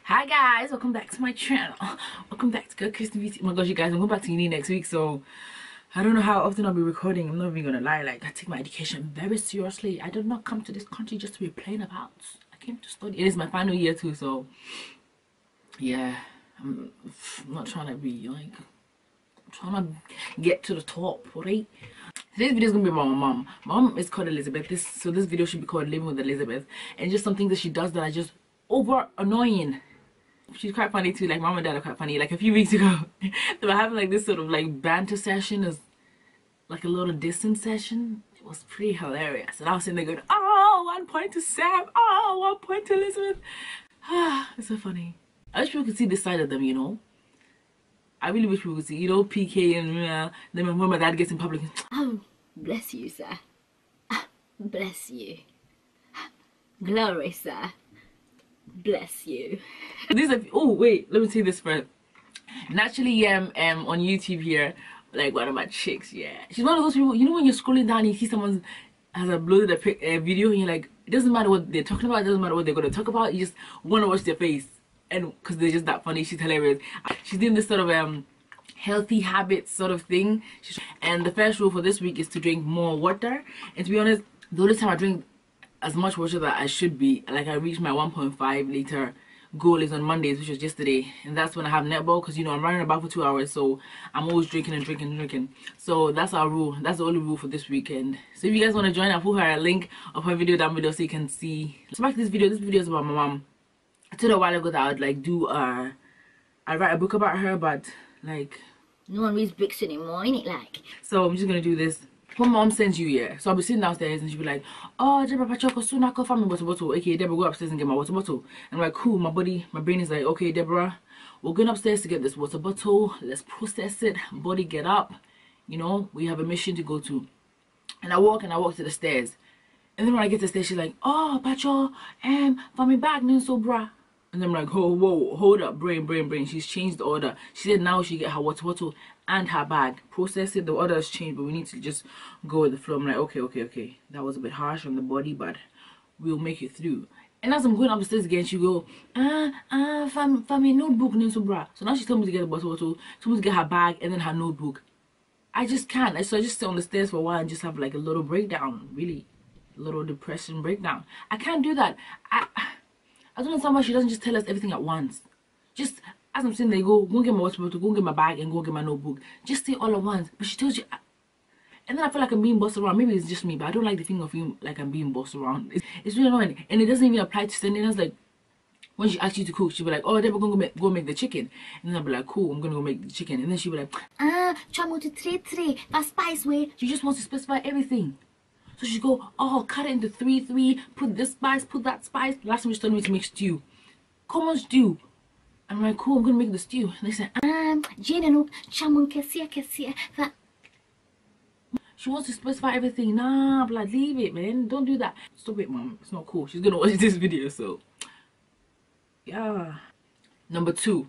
Hi guys, welcome back to my channel. Welcome back to Goldcoastdebuty. Oh my gosh, you guys, I'm going back to uni next week, so I don't know how often I'll be recording. I'm not even gonna lie, like, I take my education very seriously. I did not come to this country just to be playing about. I came to study. It is my final year too, so yeah, I'm not trying to be like, I'm trying to get to the top, right? Today's video is gonna be about my mom. My mom is called Elizabeth. This video should be called Living with Elizabeth, and just something that she does that I just over annoying. She's quite funny too. Like, mom and dad are quite funny. Like, a few weeks ago they were having like this sort of like banter session, as like a little distance session. It was pretty hilarious, and I was sitting there going, oh, 1 point to Sam, oh, 1 point to Elizabeth. It's so funny. I wish people could see this side of them, you know. I really wish people could see, you know, PK and then when my dad gets in public. Oh, bless you, sir. Bless you. Glory, sir. Bless you. These are, oh wait, let me see this first. NaturallyYem on YouTube here, like one of my chicks. Yeah, she's one of those people, you know, when you're scrolling down and you see someone has uploaded a video and you're like, it doesn't matter what they're talking about, it doesn't matter what they're going to talk about, you just want to watch their face, and because they're just that funny. She's hilarious. She's doing this sort of healthy habits sort of thing, and the first rule for this week is to drink more water. And to be honest, the only time I drink as much water that I should be, like, I reached my 1.5 liter goal is on Mondays, which was yesterday, and that's when I have netball, because, you know, I'm running about for 2 hours, so I'm always drinking and drinking and drinking. So that's our rule. That's the only rule for this weekend. So if you guys want to join, I'll put her a link of her video down below so you can see. So back to this video. This video is about my mom. I told her a while ago that I would like do I'd write a book about her, but like no one reads books anymore, ain't it? Like, so I'm just gonna do this. When mom sends you, yeah, so I'll be sitting downstairs and she'll be like, oh, Deborah, Pachoko, soon I find my water bottle. Okay, Deborah, go upstairs and get my water bottle. And I'm like, cool. My brain is like, okay, Deborah, we're going upstairs to get this water bottle. Let's process it. Body, get up. You know, we have a mission to go to. And I walk to the stairs. And then when I get to the stairs, she's like, oh, Pacho, for me back, so brah. And I'm like, oh, whoa, hold up, brain. She's changed the order. She said now she get her water bottle and her bag. Process it, the order has changed, but we need to just go with the flow. I'm like, okay. That was a bit harsh on the body, but we'll make it through. And as I'm going upstairs again, she go, for me notebook, so bra. So now she told me to get the water bottle, told me to get her bag, and then her notebook. I just can't. So I just sit on the stairs for a while and just have like a little breakdown, really. A little depression breakdown. I can't do that. I don't understand why she doesn't just tell us everything at once. Just as I'm saying, they go and get my water bottle, go and get my bag, and go and get my notebook. Just say all at once. But she tells you, and then I feel like I'm being bossed around. Maybe it's just me, but I don't like the feeling of feeling like I'm being bossed around. It's really annoying, and it doesn't even apply to sending us. Like, when she asks you to cook, she'll be like, oh, then we're gonna go make the chicken, and then I'll be like, cool, I'm gonna go make the chicken, and then she'll be like, chamo to three, that spice way. She just wants to specify everything. So she go, oh, cut it into 3, put this spice, put that spice. Last time she told me to make stew. Common stew. I'm like, cool, I'm gonna make the stew. And they said, Jane, chamo kessia. She wants to specify everything. Nah, blood, leave it, man. Don't do that. Stop it, mom. It's not cool. She's gonna watch this video, so yeah. Number two.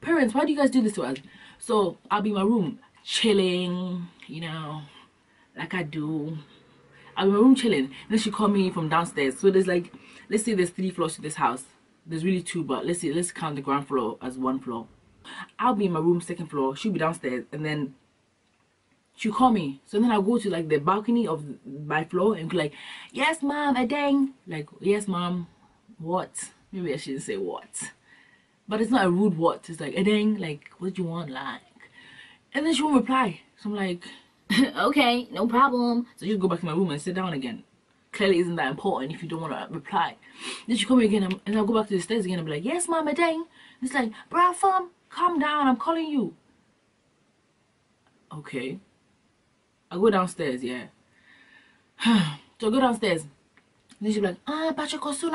Parents, why do you guys do this to us? So I'll be in my room chilling, you know, like I do. I'm in my room chilling, and then she called me from downstairs. So there's like, let's say there's 3 floors to this house. There's really 2, but let's count the ground floor as 1 floor. I'll be in my room, 2nd floor. She'll be downstairs, and then she'll call me. So then I'll go to like the balcony of my floor and be like, yes, mom, a dang. Like, yes, mom, what? Maybe I shouldn't say what. But it's not a rude what. It's like, a dang, like, what do you want, like? And then she won't reply. So I'm like, okay, no problem. So you just go back to my room and sit down again. Clearly isn't that important if you don't want to reply. Then she call me again, and I'll go back to the stairs again and be like, yes, mama, dang. And it's like, bruh, fam, calm down, I'm calling you. Okay. I go downstairs, yeah. So I go downstairs. And then she'll be like, Pacha. So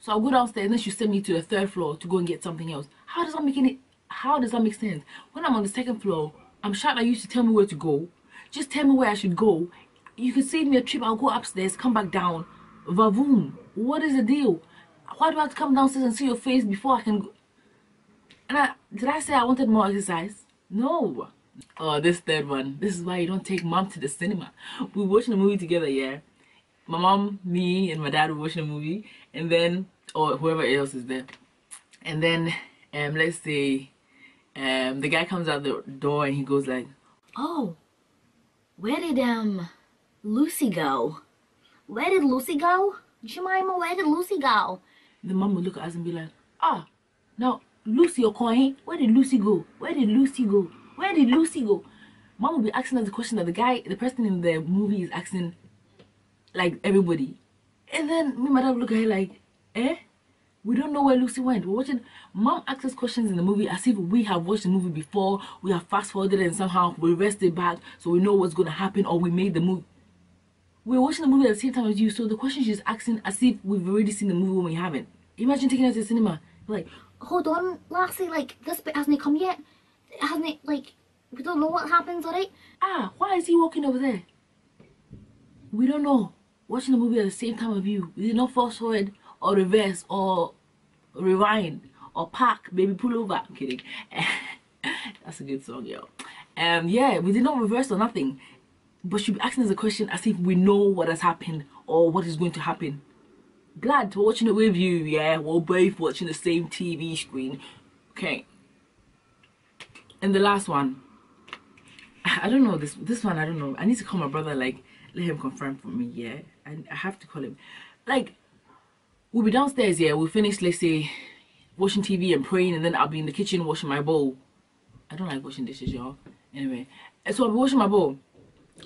I'll go downstairs, and then she'll send me to the 3rd floor to go and get something else. How does that make sense? When I'm on the 2nd floor, I'm shocked that you used to tell me where to go. Just tell me where I should go. You can save me a trip. I'll go upstairs, come back down. Vavoom. What is the deal? Why do I have to come downstairs and see your face before I can go? And did I say I wanted more exercise? No. Oh, this third one. This is why you don't take mom to the cinema. We were watching a movie together, yeah. My mom, me, and my dad were watching a movie, and then, or whoever else is there. And then, let's say, the guy comes out the door and he goes like, Oh, where did Lucy go? Where did Lucy go? Jemima, where did Lucy go? the mom would look at us and be like, ah, now Lucy or Coin, where did Lucy go? Where did Lucy go? Where did Lucy go? Mom would be asking us the question that the person in the movie is asking, like, everybody. And then me and my dad would look at her like, eh? We don't know where Lucy went. We're watching. Mom asks us questions in the movie as if we have watched the movie before, we have fast forwarded and somehow we reversed it back so we know what's going to happen, or we made the movie. We're watching the movie at the same time as you, so the question she's asking as if we've already seen the movie when we haven't. Imagine taking us to the cinema. Like, hold on, lassie, like, this bit hasn't come yet. Hasn't it, like, we don't know what happens, alright? ah, why is he walking over there? We don't know. Watching the movie at the same time as you. We did not fast forward or reverse or rewind or park, baby, pull over. I'm kidding. That's a good song, yo. Yeah, we did not reverse or nothing. But she'll be asking us a question as if we know what has happened or what is going to happen. Glad we're watching it with you, yeah? We're both watching the same TV screen. Okay. And the last one. I don't know, this one, I don't know. I need to call my brother, like, let him confirm for me, yeah? I have to call him. Like, we'll be downstairs, yeah? We'll finish, let's say, watching TV and praying, and then I'll be in the kitchen washing my bowl. I don't like washing dishes, y'all. Anyway. And so I'll be washing my bowl.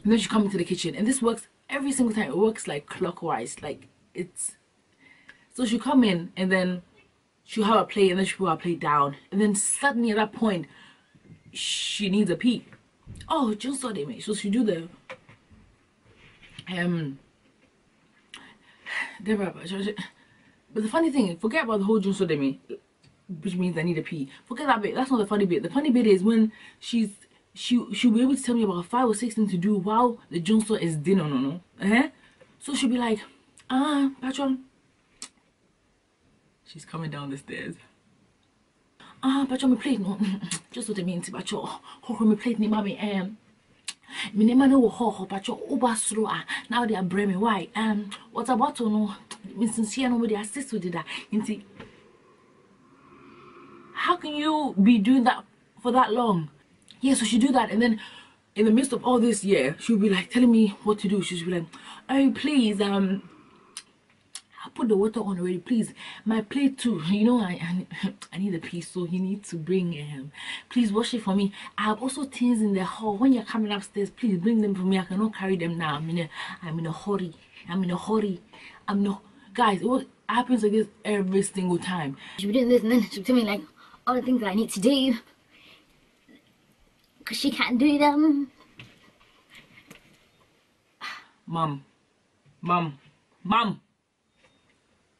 And then she come into the kitchen, and this works every single time. It works like clockwise, like it's. So she'll come in, and then she'll have a plate, and then she'll put her plate down, and then suddenly at that point, she needs a pee. Oh, just saw them. So she do the but the funny thing, forget about the whole Jun Sodemi, which means I need a pee. Forget that bit. That's not the funny bit. The funny bit is when she'll be able to tell me about 5 or 6 things to do while the Junso is dinner, no. So she'll be like, patron. She's coming down the stairs. Patron, me plate no. Just what I mean, patron. How me plate ni mommy me name no ho patron ubasro now they are breme why what about no me sincere nobody assist with that. How can you be doing that for that long? Yeah, so she do that, and then in the midst of all this, yeah, she'll be like telling me what to do. She'll be like, oh please, I put the water on already, please, my plate too, you know, I need a piece, so you need to bring please wash it for me. I have also things in the hall. When you're coming upstairs, please bring them for me. I cannot carry them now. I'm in a hurry. Guys, it happens like this every single time. She'll be doing this, and then she'll tell me like all the things that I need to do, because she can't do them. Mom.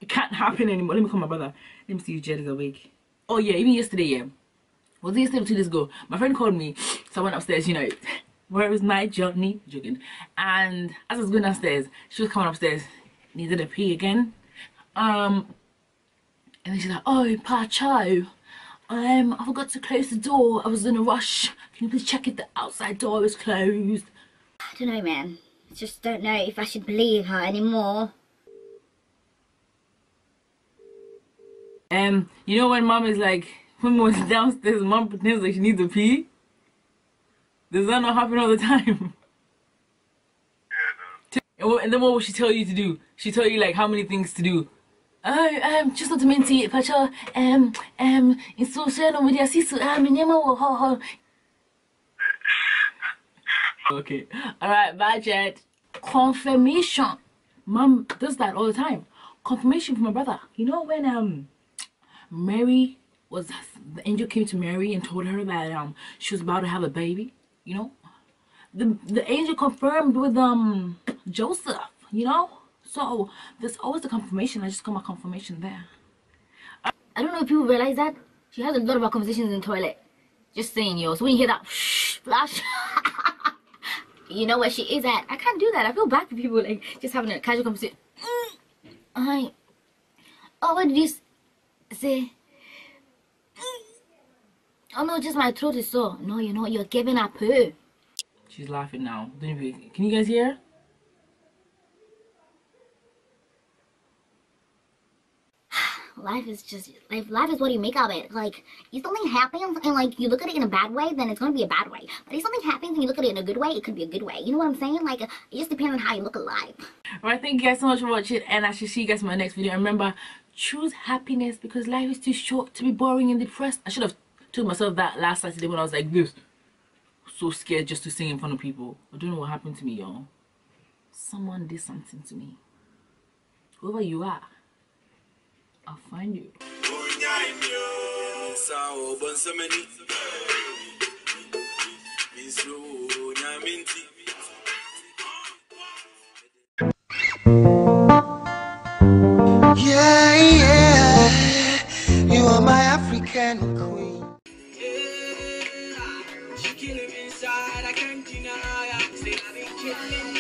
It can't happen anymore. Let me call my brother. Let me see if Jed is awake. Oh yeah, even yesterday, yeah. Was it yesterday or 2 days ago? My friend called me. Someone upstairs, you know, where is my Johnny? Joking. And as I was going downstairs, she was coming upstairs. Needed a pee again. And then she's like, oh, Pacho. I forgot to close the door. I was in a rush. Can you please check if the outside door is closed? I don't know, man. I just don't know if I should believe her anymore. You know when mom is like, when mom's downstairs, mom pretends like she needs a pee? Does that not happen all the time? Yeah, no. And then what will she tell you to do? She tell you like how many things to do. Just not to mention it, Pacho. It's so sad with your sister. Okay. Alright, bye, Jet. Confirmation. Mom does that all the time. Confirmation from my brother. You know when Mary was, the angel came to Mary and told her that she was about to have a baby, you know? The angel confirmed with Joseph, you know? So there's always the confirmation. I just got my confirmation there. I don't know if people realize that. She has a lot of our conversations in the toilet. Just saying, yo. So when you hear that flash, you know where she is at. I can't do that. I feel bad for people like just having a casual conversation. Oh, what did you say? Oh no, just my throat is sore. No, you know what? You're giving up her. She's laughing now. Can you guys hear? Life is just life is what you make of it. Like, if something happens and like you look at it in a bad way, then it's gonna be a bad way. But if something happens and you look at it in a good way, it could be a good way. You know what I'm saying? Like, it just depends on how you look at life. Alright, thank you guys so much for watching, and I shall see you guys in my next video. And remember, choose happiness because life is too short to be boring and depressed. I should have told myself that last Saturday when I was like this, so scared just to sing in front of people. I don't know what happened to me, y'all. Someone did something to me. Whoever you are, I'll find you. Yeah, yeah, you are my African queen. Yeah, she kill him inside, I can't deny. Say I be killing.